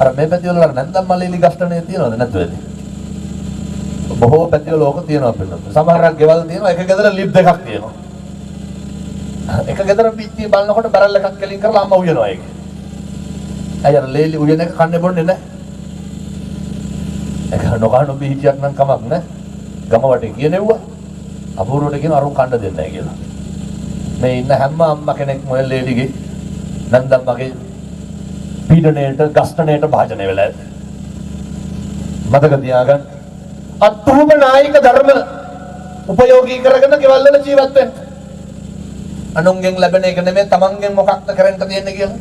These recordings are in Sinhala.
අර මේ පැතිවල නැන්දම් මල්ලේලි ගස්ටනේ තියනවද නැද්ද වෙන්නේ? බොහෝ පැතිවල ඕක තියනවා පින්නත්. සමහරක් ගෙවල් තියෙනවා එක ගෙදර ලිප් දෙකක් තියෙනවා. එක ගෙදර පිටිය බලනකොට බැරල් එකක් කෙලින් කරලා අම්මා උයනවා ඒක. අයියර ලේලි උයන එක කන්නේ බොන්නේ නැහැ. ඒක නොකහන බීජයක් නම් කමක් නැහැ. ගම වටේ කියනෙව්වා. අපූර්වට කියන අරුන් කන්න දෙන්නේ නැහැ කියලා. මේ ඉන්න හැම අම්මා කෙනෙක් මොය ලේලිගේ නන්දම්මගේ පීඩණයට ගස්ඨණයට භාජනය වෙලා ඇත. මතක තියාගන්න. අත්තුම නායක ධර්ම උපයෝගී කරගෙන ගෙවල් වල ජීවත් වෙන්න. අනුන්ගෙන් ලැබෙන එක නෙමෙයි තමන්ගෙන් මොකක්ද කරන්න තියෙන්නේ කියලා.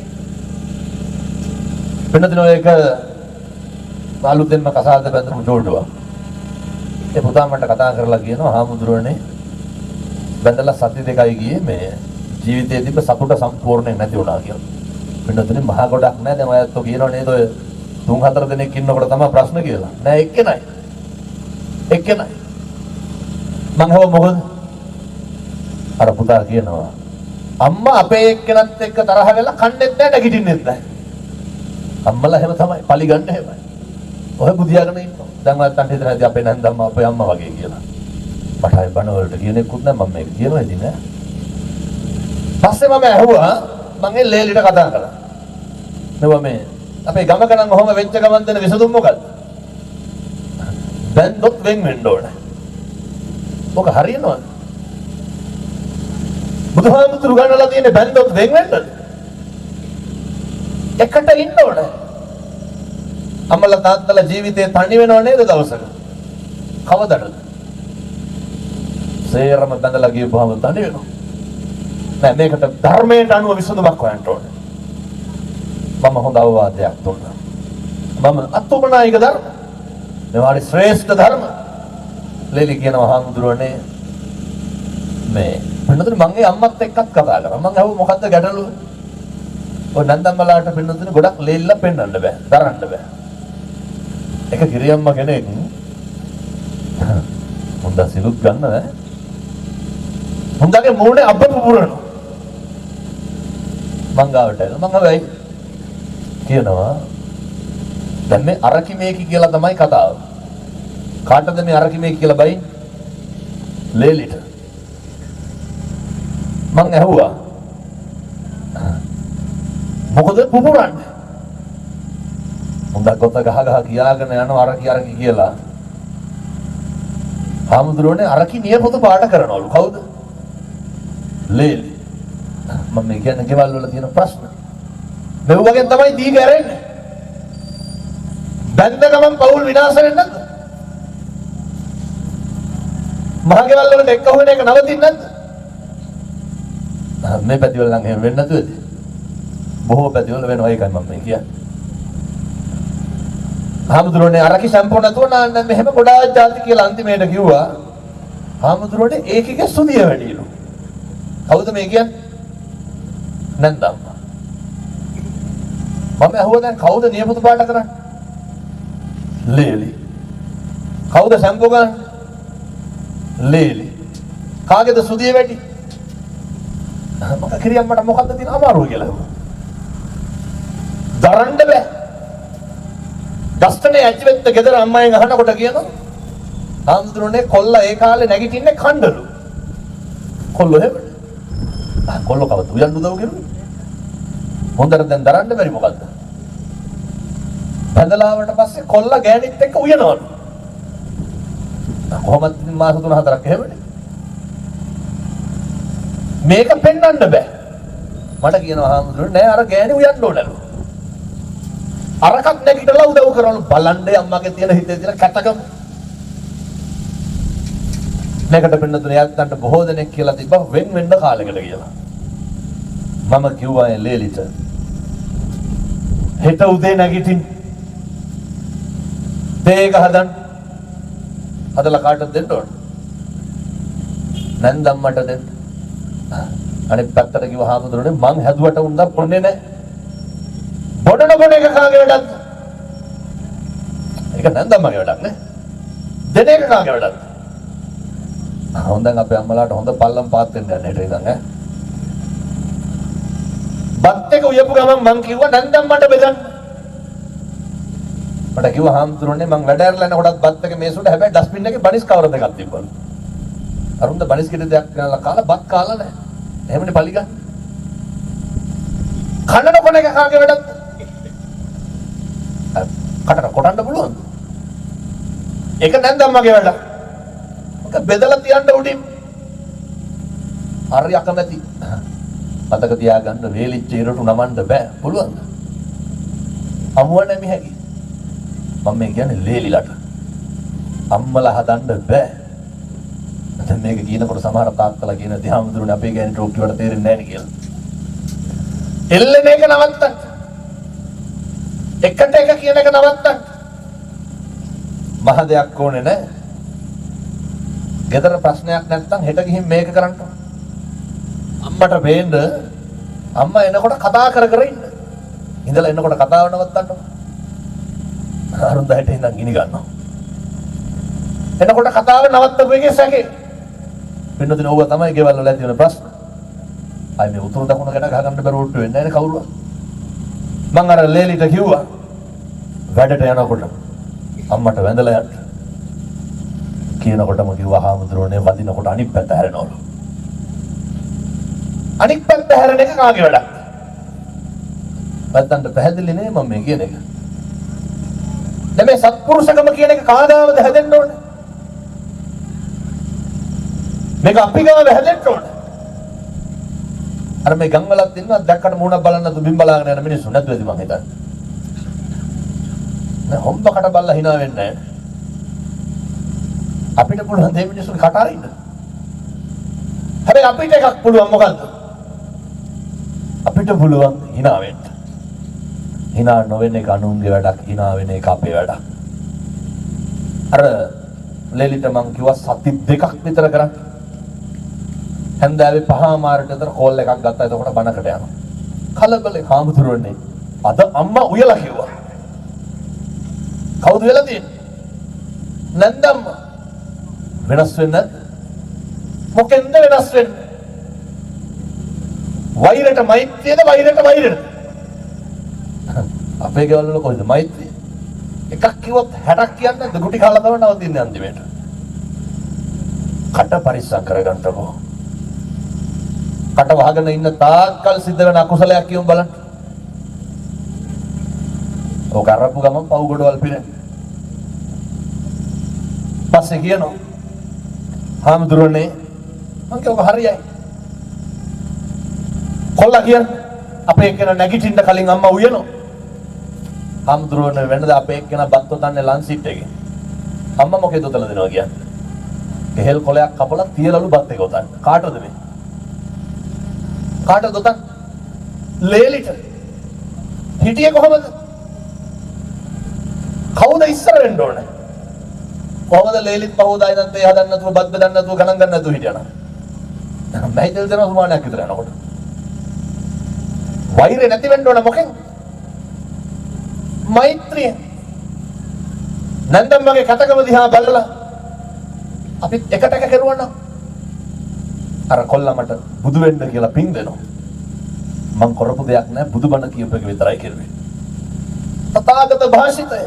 වෙනදින එක අලුතෙන්ම කසාද බඳපු ජෝඩුවා. ඒ පුතා මට කතා කරලා කියනවා හාමුදුරනේ බඳලා සති දෙකයි ගියේ මේ ජීවිතයේ තිබ්බ සතුට සම්පූර්ණයෙන් නැති වුණා කියලා. වෙනදින මහා ගොඩක් නැහැ දැන් ඔයත් කියනවා නේද ඔය 3-4 දෙනෙක් ඉන්නකොට තමයි ප්‍රශ්න කියලා. නෑ එක්කෙනයි. මං හව මොකද? අර පුතා කියනවා අම්මා අපේ එක්කෙනත් එක්ක තරහ වෙලා කන්නේත් නැහැ නැගිටින්නෙත් නැහැ. අම්මලා එහෙම තමයි පලි ගන්න එහෙමයි. ඔය බුදියාගෙන ඉන්නවා. දැන් ඔයත් අන්ට හිතනවාද අපේ නන්දම්මා අපේ අම්මා වගේ කියලා. මට අය බණ වලට කියනෙකුත් නැහැ මම මේක කියනවා ඉතින් ඈ. පස්සේ මම ඇහුවා මම ඒ ලේලිට කතා කළා. නෙවෙයි මේ අපේ ගමක නම් ඔහොම වෙච්ච ගමන් දෙන විසඳුම් මොකක්ද? දැන් දොත් වෙන් වෙන්න ඕනේ. මොක හරියනවද? බුදුහාමුදුරු ගන්නලා තියෙන්නේ බැන්දොත් වෙන් වෙන්නද? එකට ඉන්න ඕනේ. අම්මලා තාත්තලා ජීවිතේ තනි වෙනව නේද දවසක? කවදද? සේරම බඳලා ගියපුවම තනි වෙනවා. නෑ මේකට ධර්මයට අනුව විසඳුමක් හොයන්න ඕනේ. මම හොඳ අවවාදයක් දුන්නා. මම අත්තුමනායික ධර්ම. මේවාරි ශ්‍රේෂ්ඨ ධර්ම. ලේලි කියනවා හාමුදුරනේ මේ වෙනතර මම අම්මත් එක්කත් කතා කරා. මම අහුව මොකද්ද ගැටලුව? ඔය නන්දම්මලාට වෙනතර ගොඩක් ලේලිලා පෙන්වන්න බෑ. දරන්න බෑ. එක කිරියම්ම කෙනෙක් හොඳ සිලුත් ගන්න ඈ. හොඳගේ මූණේ අබ්බ පුපුරනවා. මං ගාවට ඇවිල්ලා මං හැබැයි කියනවා දැන් මේ අරකි මේකි කියලා තමයි කතාව. කාටද මේ අරකි මේකි කියලා බයින්? ලේලිට. මං ඇහුවා මොකද පුපුරන්නේ? හොඳ කොට ගහ කියාගෙන යනවා අරකි කියලා. හාමුදුරුවනේ අරකි නියපොත පාට කරනවලු. කවුද? ලේලි. මම මේ කියන්නේ ගෙවල් වල තියෙන ප්‍රශ්න. මේ වගේ තමයි දී ගැරෙන්නේ. බැඳ ගමන් පවුල් විනාශ වෙන්නේ නැද්ද? මහ ගෙවල් වලට එක්ක හොයන එක නවතින්නේ නැද්ද? මේ පැතිවල නම් එහෙම වෙන්නේ නැතුවද? බොහෝ පැතිවල වෙනවා ඒකයි මම මේ කියන්නේ. හාමුදුරුවනේ අරකි සම්පූර්ණ නැතුව නාන්න මෙහෙම ගොඩාක් ಜಾති කියලා අන්තිමේට කිව්වා. හාමුදුරුවනේ ඒකේ සුදිය වැඩිලු. කවුද මේ කියන්නේ? නන්දම්මා. මම අහුවා දැන් කවුද නියපොතු පාට කරන්නේ? ලේලි. කවුද සම්පෝ ගන්න? ලේලි. කාගේද සුදිය වැඩි? මම කිරියම්මට මොකද්ද තියෙන අමාරුව කියලා. දරන්න බෑ. දස්තනේ ඇච්චෙත් ගෙදර අම්මයෙන් අහනකොට කියනවා හාමුදුරනේ කොල්ලා ඒ කාලේ නැගිටින්නේ කණ්ඩලු. කොල්ලෝ එහෙම. කොල්ලෝ කවද උයන් උදව් කරුවේ? හොඳට දැන් දරන්න බැරි මොකද්ද? බඳලාවට පස්සේ කොල්ලා ගෑණිත් එක්ක උයනවලු. කොහොමද මාස 3-4ක් එහෙමනේ. මේක පෙන්වන්න බෑ. මට කියනවා හාමුදුරනේ නෑ අර ගෑණි උයන්න ඕනලු. අරකක් නැගිටලා උදව් කරනලු බලන්නේ අම්මගේ තියෙන හිතේ තියෙන කැතකම. මේකට පෙන්නතුනේ යත්තන්ට බොහෝ දෙනෙක් කියලා තිබ්බා වෙන් වෙන්න කාලයකට කියලා. මම කිව්වා ඒ ලේලිට හෙට උදේ නැගිටින් තේක හදලා කාටද දෙන්න ඕන? නන්දම්මට දෙන්න. අනිත් පැත්තට කිව්වා හාමුදුරනේ මං හැදුවට උන්දා පොන්නේ නැහැ. බොඩන බොඩ එක කාගේ වැඩක්ද? ඒක නන්දම්මගේ වැඩක් නේ. දෙන එක කාගේ වැඩක්ද? හොඳන් අපේ අම්මලාට හොඳ පල්ලම් පාත් වෙන්න යන්න හිටින් ඉඳන් ඈ. බත් එක උයපු ගමන් මං කිව්වා නන්දම්මට බෙදන්න. මට කිව්වා හාමුදුරනේ මං වැඩ ඇරලා යනකොටත් බත් එක මේසුඩ හැබැයි ඩස්බින් එකේ බනිස් කවර දෙකක් තිබ්බලු. අරුන්ද බනිස් කිරි දෙයක් ගන්නලා කාලා බත් කාලා නැහැ. එහෙමනේ පලි ගන්න. කන්නන කොන එක කාගේ වැඩක්ද? කටට කොටන්න පුළුවන්ද? ඒක නැන්ද අම්මගේ වැඩ. ඔක බෙදලා තියන්න උඩින්. හරි අකමැති. මතක තියාගන්න වේලිච්ච ඉරටු නමන්න බෑ. පුළුවන්ද? අමුව නැමි හැකි. මම මේ කියන්නේ ලේලිලට. අම්මලා හදන්න බෑ. දැන් මේක කියනකොට සමහර තාත්තලා කියන දිහාමුදුරනේ අපේ ගෑණි ටෝක් කිව්වට තේරෙන්නේ නැහැ නේ කියලා. එල්ලෙන එක නවත්තන්න. එකට එක කියන එක නවත්තන්න. මහ දෙයක් ඕනේ නැහැ. ගෙදර ප්‍රශ්නයක් නැත්නම් හෙට ගිහින් මේක කරන්න. අම්මට බේන්න අම්මා එනකොට කතා කර කර ඉන්න. ඉඳලා එනකොට කතාව නවත්තන්න. අරුන්දට ඉඳන් ගිනි ගන්නවා. එනකොට කතාව නවත්තපු එකේ සැකේ. වෙනදින ඕවා තමයි ගෙවල් වල ඇති වෙන ප්‍රශ්න. අය මේ උතුරු දකුණ ගැන ගහ ගන්න බැරුවට වෙන්නේ නැහැ නේ කවුරුවත්. මං අර ලේලිට කිව්වා වැඩට යනකොට අම්මට වැඳලා යන්න. කියනකොටම කිව්වා හාමුදුරනේ වදිනකොට අනිත් පැත්ත හැරෙනවලු. අනිත් පැත්ත හැරෙන එක කාගේ වැඩක්ද? නැත්තන්ට පැහැදිලි නේ මම මේ කියන එක. දැන් මේ සත්පුරුෂකම කියන එක කාදාවද හැදෙන්න ඕනේ? මේක අපි ගාව හැදෙන්න ඕනේ. අර මේ ගම්වලත් ඉන්නවා දැක්කට මූණක් බලන්න නැතු බිම් බලාගෙන යන මිනිස්සු නැද්ද මං හිතන්නේ. නෑ හොම්බකට බල්ලා hina වෙන්නේ නැහැ. අපිට පුළුවන් මේ මිනිස්සුන්ගේ කට අරින්න. හැබැයි අපිට එකක් පුළුවන් මොකද්ද? අපිට පුළුවන් hina වෙන්න. hina නොවෙන එක අනුන්ගේ වැඩක්, hina වෙන එක අපේ වැඩක්. අර ලේලිට මං කිව්වා සති දෙකක් විතර කරන්න. හන්දාවේ පහමාරට විතර කෝල් එකක් ගත්තා. එතකොට බණකට යනවා. කලබලේ හාමුදුරුවනේ අද අම්මා උයලා කිව්වා. කවුද වෙලා තියෙන්නේ? නැන්දම්ම. වෙනස් වෙන්නේ නැද්ද? මොකෙන්ද වෙනස් වෙන්නේ? වෛරයට මෛත්‍රියද වෛරයට වෛරයද? අපේ ගෙවල් වල කොහෙද මෛත්‍රිය? එකක් කිව්වොත් 60ක් කියන්නේ නැද්ද? ගුටි කාලා තමයි නවතින්නේ අන්තිමේට. කට පරිස්සම් කරගන්නකෝ. කට වහගෙන ඉන්න තාක්කල් සිද්ධ වෙන අකුසලයක් කියමු බලන්න. ඔක අරපු ගමන් පව් ගොඩවල් පිරෙන. පස්සේ කියනවා හාමුදුරනේ මං කියව හරියයි. කොල්ලා කියන්නේ අපේ එක්කෙනා නැගිටින්න කලින් අම්මා උයනවා. හාමුදුරනේ වෙනද අපේ එක්කෙනා බත් තොතන්නේ ලන්ච් එකේ. අම්මා මොකේද උතලා දෙනවා කියන්නේ? කෙහෙල් කොලයක් කපලා තියලලු බත් එක උතන්න. කාටද මේ? කාටද උතන්? ලේලිට. හිටියේ කොහමද? කවුද ඉස්සර වෙන්න ඕනේ? කොහොමද ලේලිත් පහෝදා ඉඳන් තේ හදන්න නැතුව බත් බෙදන්න නැතුව ගණන් ගන්න නැතුව හිටියනම්? මම හිතල් දෙනවා සුමානයක් විතර යනකොට. වෛරය නැති වෙන්න ඕන මොකෙන්? මෛත්‍රිය. නන්දම් මගේ කතකම දිහා බලලා අපිත් එකට එක කරුවා නම් අර කොල්ලා මට බුදු වෙන්න කියලා පින් දෙනවා. මං කරපු දෙයක් නෑ බුදුබණ කියපු එක විතරයි කරුවේ. තථාගත භාෂිතය.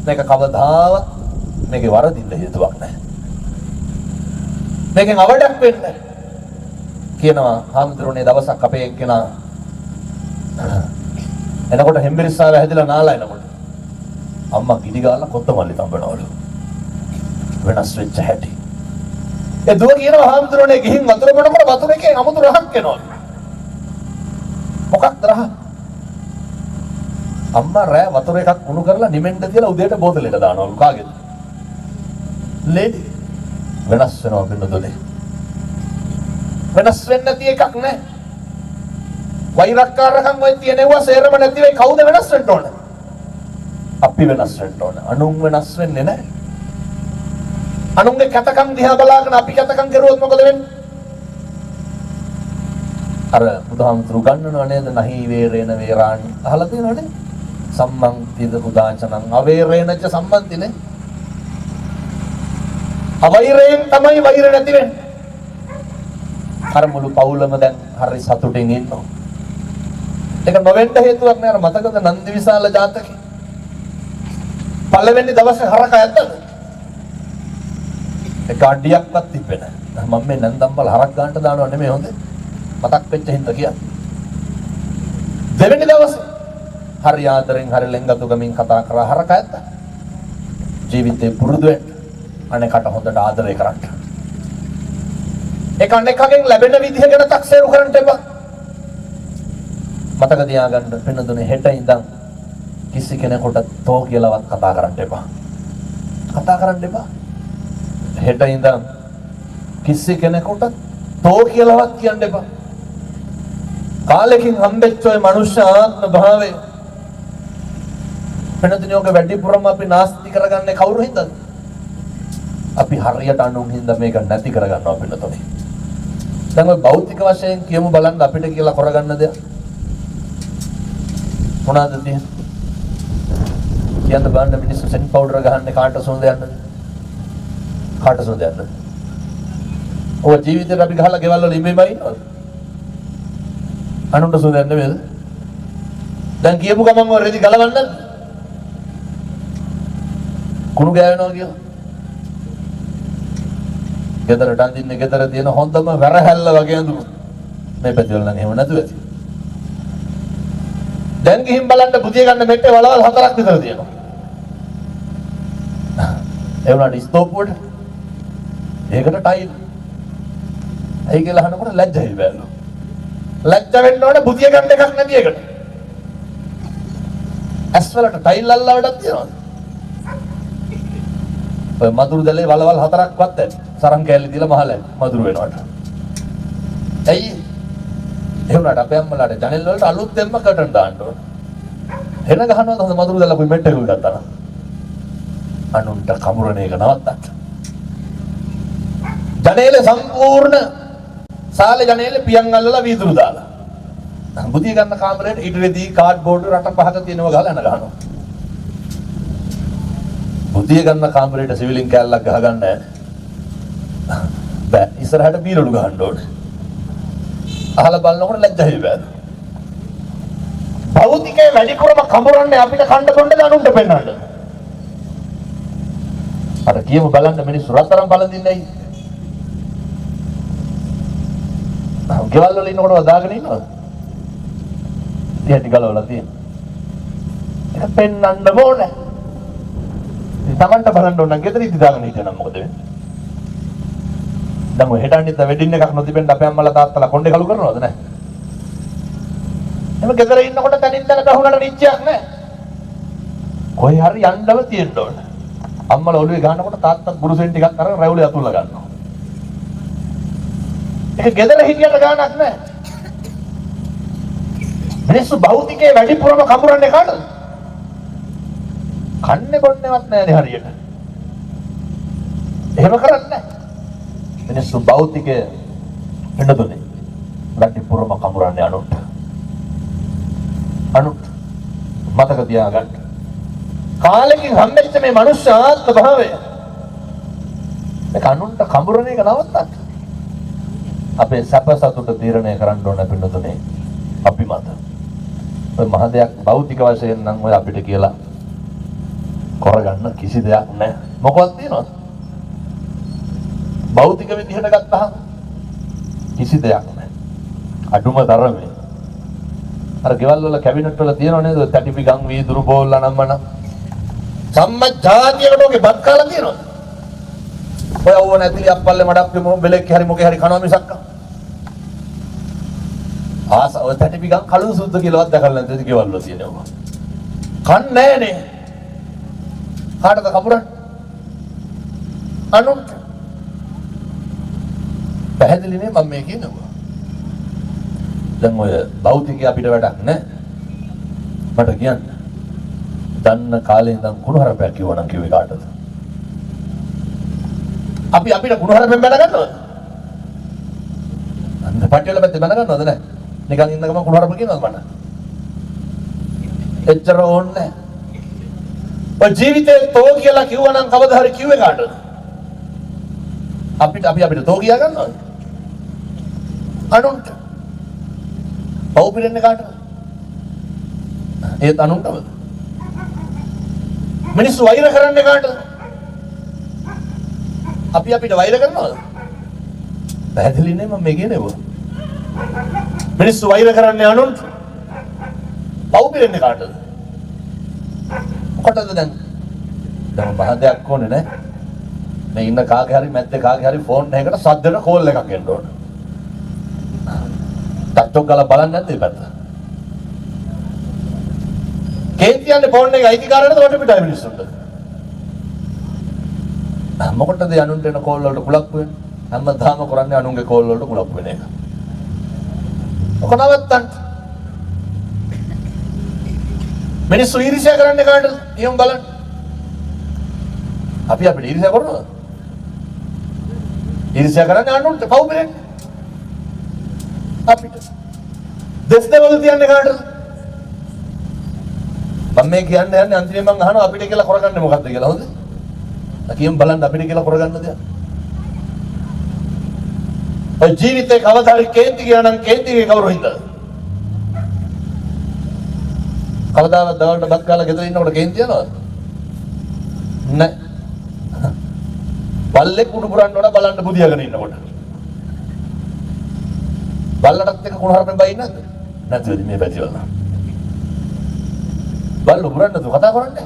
මේක කවදාවත් මේකේ වරදින්න හේතුවක් නැහැ. මේකෙන් අවඩක් වෙන්න කියනවා හාමුදුරනේ දවසක් අපේ එක්කෙනා එනකොට හෙම්බිරිස්සාව හැදිලා නාලා එනකොට අම්මා ගිනි ගාලා කොත්තමල්ලි තඹනවලු. වෙනස් වෙච්ච හැටි. ඒ දුව කියනවා හාමුදුරනේ ගිහින් වතුර බොනකොට වතුර එකේ අමුතු රහක් එනවා. මොකක්ද රහ? අම්මා රෑ වතුර එකක් උණු කරලා නිමෙන්න තියලා උදේට බෝතලෙට දානවලු. කාගේද? ලේඩි. වෙනස් වෙනවා බින්දුනේ. වෙනස් වෙන්න නැති එකක් නැහැ. වෛරක්කාරකම් වෙයි තියෙනවා සේරම නැති වෙයි කවුද වෙනස් වෙන්න ඕන? අපි වෙනස් වෙන්න ඕන. අනුන් වෙනස් වෙන්නේ නැහැ. අනුන්ගේ කතකම් දිහා බලාගෙන අපි කතකම් කරුවොත් මොකද වෙන්නේ? අර බුදුහාමුදුරු ගන්නව නේද නහි වේරේන වේරාණි අහලා තියෙනවනේ? සම්මන් තිද උදාචනං අවේරේනච සම්මන්තිනේ. අවෛරයෙන් තමයි වෛර නැති වෙන්නේ. අර මුළු පවුලම දැන් හරි සතුටින් ඉන්නවා. ඒක නොවෙන්න හේතුවක් නෑ. අර මතකද නන්දි විශාල ජාතකේ? පළවෙනි දවසේ හරක ඇත්තද? එක අඩියක්වත් තිබ්බේ නැහැ. මම මේ නැන්දම්බල හරක් ගන්නට දානවා නෙමෙයි හොඳේ. මතක් වෙච්ච හින්දා කියන්නේ. දෙවෙනි දවසේ හරි ආදරෙන් හරි ලෙන්ගතු ගමින් කතා කරා හරක ඇත්ත. ජීවිතේ පුරුදු වෙන්න අනේකට හොඳට ආදරය කරන්න. එක අනෙක්ගෙන් ලැබෙන විදිහ ගැන තක්සේරු කරන්න එපා. මතක තියාගන්න පින්නදුනේ හෙට ඉඳන් කිසි කෙනෙකුට තෝ කියලාවත් කතා කරන්න එපා. කතා කරන්න එපා. හෙට ඉඳන් කිසි කෙනෙකුට තෝ කියලාවත් කියන්න එපා. කාලෙකින් හම්බෙච්ච ඔය මනුෂ්‍ය ආත්ම භාවය පින්නදුනේ ඔක වැඩිපුරම අපි නාස්ති කරගන්නේ කවුරු හින්දාද? අපි හරියට අනුන් හින්දා මේක නැති කරගන්නවා පින්නතුනේ. දැන් ඔය භෞතික වශයෙන් කියමු බලන්න අපිට කියලා කරගන්න දෙයක් මොනවාද තියෙන්නේ? කියන්න බලන්න මිනිස්සු සෙන් පවුඩර් ගහන්නේ කාට සුවඳ යන්නද? කාට සුවඳ යන්නද? ඔය ජීවිතේට අපි ගහලා ගෙවල් වල ඉබේම ඉන්නවද? අනුන්ට සුවඳ යන්නේ නේද? දැන් කියපු ගමන් ඔය රෙදි ගලවන්නද? කුණු ගෑවෙනවා කියලා. ගෙදරට අඳින්නේ ගෙදර තියෙන හොඳම වැරහැල්ල වගේ අඳුරු. මේ පැතිවල නම් එහෙම නැතුව ඇති. දැන් ගිහින් බලන්න පුතිය ගන්න මෙට්ටේ වලවල් 4ක් විතර තියෙනවා. ඒ වුණාට ස්තෝප්පුවට ඒකට ටයිල්. ඇයි කියලා අහනකොට ලැජ්ජයි බෑලු. ලැජ්ජ වෙන්න ඕනේ පුතිය ගන්න එකක් නැති එකට. ඇස් වලට ටයිල් අල්ලවඩක් තියෙනවා. ඔය මදුරු දැලේ වලවල් 4ක්වත් ඇති. සරන් කෑලි දීලා මහලයි මදුරු වෙනවට. ඇයි? ඒ වුණාට අපේ අම්මලාට ජනෙල් වලට අලුත්ෙන්ම කටන් දාන්න ඕන. හෙන ගහනවාද හොඳ මදුරු දැල්ලා පොයි මෙට්ට එකක් ගත්තා නම්. අනුන්ට කමුරණ එක නවත්තන්න. ජනේලේ සම්පූර්ණ සාලේ ජනේලේ පියන් අල්ලලා වීදුරු දාලා. බුදිය ගන්න කාමරේට ඉටිරෙදී කාඩ් බෝඩ් රට පහක තියෙනවා ගහලා යන ගහනවා. බුදිය ගන්න කාමරේට සිවිලින් කැල්ලක් ගහගන්න බෑ. ඉස්සරහට බීරළු ගහන්න ඕනේ. අහලා බලනකොට ලැජ්ජයි බෑ. භෞතිකේ වැඩිපුරම කඹරන්නේ අපිට කණ්ඩ කොණ්ඩ අනුන්ට පෙන්නන්න. අර කියමු බලන්න මිනිස්සු රත්තරන් බලඳින්නයි. ගෙවල් වල ඉන්නකොට දාගෙන ඉන්නවද? ටික ගලවලා තියෙන. ඒක පෙන්නන්න ඕනේ. තමන්ට බලන්න ඕන නම් ගෙදර ඉඳි දාගෙන හිටියනම් මොකද වෙන්නේ? දැන් ඔය හෙටන්නිත් වෙඩින් එකක් නොතිබෙන්න අපේ අම්මලා තාත්තලා කොණ්ඩේ කළු කරනවද නැහැ? එම ගෙදර ඉන්නකොට තනින් තන ගහුණට නිච්චයක් නැහැ. කොහේ හරි යන්නව තියෙන්න ඕන. අම්මලා ඔළුවේ ගහනකොට තාත්තා බුරුසෙන් ටිකක් අරගෙන රැවුලේ අතුල්ලා ගන්නවා. ඒක ගෙදර හිටියට ගානක් නැහැ. මිනිස්සු භෞතිකයේ වැඩිපුරම කඹරන්නේ කාටද? කන්නේ බොන්නේවත් නැහැ හරියට. එහෙම කරන්නේ නැහැ. මිනිස්සු භෞතිකයේ වෙනදුනේ. වැඩිපුරම කඹරන්නේ අනුන්ට. අනුන්ට මතක තියාගන්න. කාලෙකින් හම්බෙච්ච මේ මනුෂ්‍ය ආත්ම භාවය. ඒක අනුන්ට කඹරන එක නවත්තන්න. අපේ සැප සතුට තීරණය කරන්න ඕන පින්නතුනේ අපි මත. ඔය මහ දෙයක් භෞතික වශයෙන් නම් ඔය අපිට කියලා කරගන්න කිසි දෙයක් නැහැ. මොකක්ද තියෙනවද? භෞතික විදිහට ගත්තහම කිසි දෙයක් නැහැ. අඩුම තරමේ. අර ගෙවල් වල කැබිනට් වල තියෙනව නේද? තැටිපි ගම් වීදුරු බෝල්ලා නම්මන. සම්මජාතියකට ඔගේ බත් කාලා තියෙනවද? ඔය ඕන ඇතිලි අප්පල්ලේ මඩක් බෙලෙක් හරි මොකේ හරි කනවා මිසක්ක. ඔය තැටිපි ගම් කළු සුද්ධ කියලාවත් දැකලා නැද්ද ගෙවල් වල තියෙනවා. කන්නේ නෑනේ. කාටද කපුරන්? අනුන්ට. පැහැදිලි නේ මම මේ කියනවා. දැන් ඔය භෞතිකය අපිට වැඩක් නෑ. මට කියන්න. දන්න කාලේ ඉඳන් කුණුහරුපයක් කිව්වනම් කිව්වේ කාටද? අපි අපිට කුණුහරුපෙන් බැන ගන්නවද? අන්න පටිවල පැත්තේ බැන ගන්නවද නැහැ? නිකන් ඉන්න ගමන් කුණුහරුප කියනවද මට? එච්චර ඕනේ. ඔය ජීවිතේ තෝ කියලා කිව්වනම් කවදා හරි කිව්වේ කාටද? අපිට තෝ කියා ගන්නවද? අනුන්ට. පව් පිරෙන්නේ කාටද? ඒත් අනුන්ටමද? මිනිස්සු වෛර කරන්නේ කාටද? අපි අපිට වෛර කරනවද? පැහැදිලි නේ මම මේ කියන්නේ බෝ. මිනිස්සු වෛර කරන්නේ අනුන්ට. පව් පිරෙන්නේ කාටද? කොටද දැන්? දැන් මහදයක් ඕනේ නේ. මේ ඉන්න කාගේ හරි මැද්දේ කාගේ හරි ෆෝන් එකකට සද්දෙට කෝල් එකක් එන්න ඕන. ටක්ටොක් ගාලා බලන්නේ නැද්ද මේ පැත්ත? කේන්තියන්නේ ෆෝන් එකේ අයිතිකාරයන්ට කොට පිටයි මිනිස්සුන්ට. මොකටද අනුන්ට එන කෝල් වලට කුලප්පු වෙන්නේ? හැමදාම කරන්නේ අනුන්ගේ කෝල් වලට කුලප්පු වෙන එක. ඔක නවත්තන්න. මිනිස්සු ඊර්ෂ්‍යා කරන්නේ කාටද? ඊයම් බලන්න. අපි අපිට ඊර්ෂ්‍යා කරනවද? ඊර්ෂ්‍යා කරන්නේ අනුන්ට පව් පිරෙන්නේ. අපිට දෙස් දෙවල් තියන්නේ කාටද? මම මේ කියන්නේ අන්තිමේ මං අහනවා අපිට කියලා කරගන්නේ මොකද්ද කියලා හොඳ? අකියම් බලන්න අපිට කියලා කරගන්න දෙයක්. ඔය ජීවිතේ කවදා හරි කේන්ති ගියා නම් කේන්තිගේ කවුරු හින්දාද? කවදාවත් දවල්ට බත් කාලා ගෙදර ඉන්නකොට කේන්ති යනවද? නෑ. බල්ලෙක් උඩු පුරන්න ඕන බලන්න බුදියාගෙන ඉන්නකොට. බල්ලටත් එක්ක කුණහරුපෙන් බයි නැද්ද? නැද්ද මේ පැතිවල. බල්ලු පුරන්න තු කතා කරන්නේ.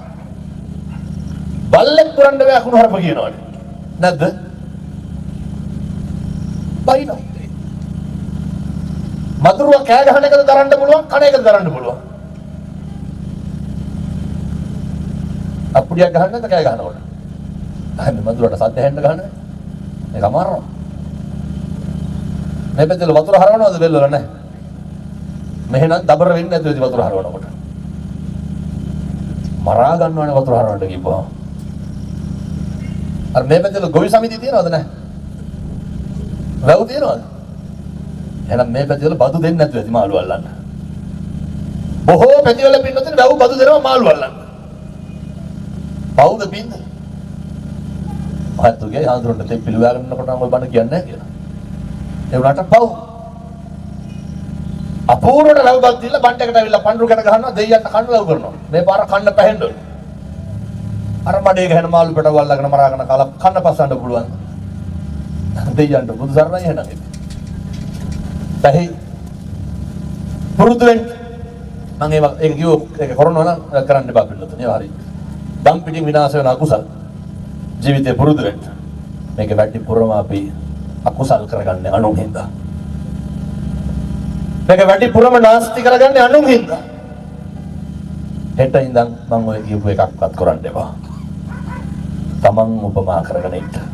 බල්ලෙක් පුරන්න බෑ කුණහරුප කියනවනේ. නැද්ද? බයිනෝ. මధుරුව කෑ ගහන එකද දරන්න පුළුවන් කණ එකද දරන්න පුළුවන්. අප්පුඩියක් ගහන්න නැද්ද කෑ ගහනකොට? අහන්නේ මధుරට සද්ද හෙන්න ගහන්නේ. ඒක අමාරුයි. මේ පැත්තේ වතුර හරවනවද බෙල්ල වල නැහැ. මෙහෙනම් දබර වෙන්නේ නැද්ද වතුර හරවනකොට? මරා ගන්නවනේ වතුර හරවන්න කිව්වම. අර මේ පැත්තේ ගොවි සමිතිය තියනවද නැහැ? වැව් තියනවද? එහෙනම් මේ පැතිවල බදු දෙන්නේ නැතුව ඇති මාළු අල්ලන්න. බොහෝ පැතිවල පින්නොතින් වැව් බදු දෙනවා මාළු අල්ලන්න. පවුද පින්ද? මහත්තුගේ ආන්දරොන්ට තේ පිළිවාගෙන යනකොට නම් ඔය බණ කියන්නේ නැහැ කියලා. ඒ උනාට පව්. අපූර්වට ලව්බක් දීලා බණ්ඩකට ඇවිල්ලා පඳුරු ගැට ගහනවා දෙයියන්ට කන්න ලව් කරනවා. මේ පාර කන්න පැහෙන්න ඕන. අර මඩේ ගහන මාළු පිටව අල්ලගෙන මරාගෙන කාලා කන්න පස්සන්න පුළුවන්. දෙයියන්ට බුදු සරණයි එහෙනම්. පැහි පුරුදු වෙන්න මම ඒක කිව්ව ඒක කරනවා නම් කරන්න එපා පිළිතුරු. ඒවා හරි. දම් පිටින් විනාශ වෙන අකුසල් ජීවිතේ පුරුදු වෙන්න. මේක වැඩි පුරම අපි අකුසල් කරගන්නේ අනුන් හින්දා. මේක වැඩි පුරම නාස්ති කරගන්නේ අනුන් හින්දා. හෙට ඉඳන් මම ඔය කියපු එකක්වත් කරන්න එපා. තමන් උපමා කරගෙන ඉන්න.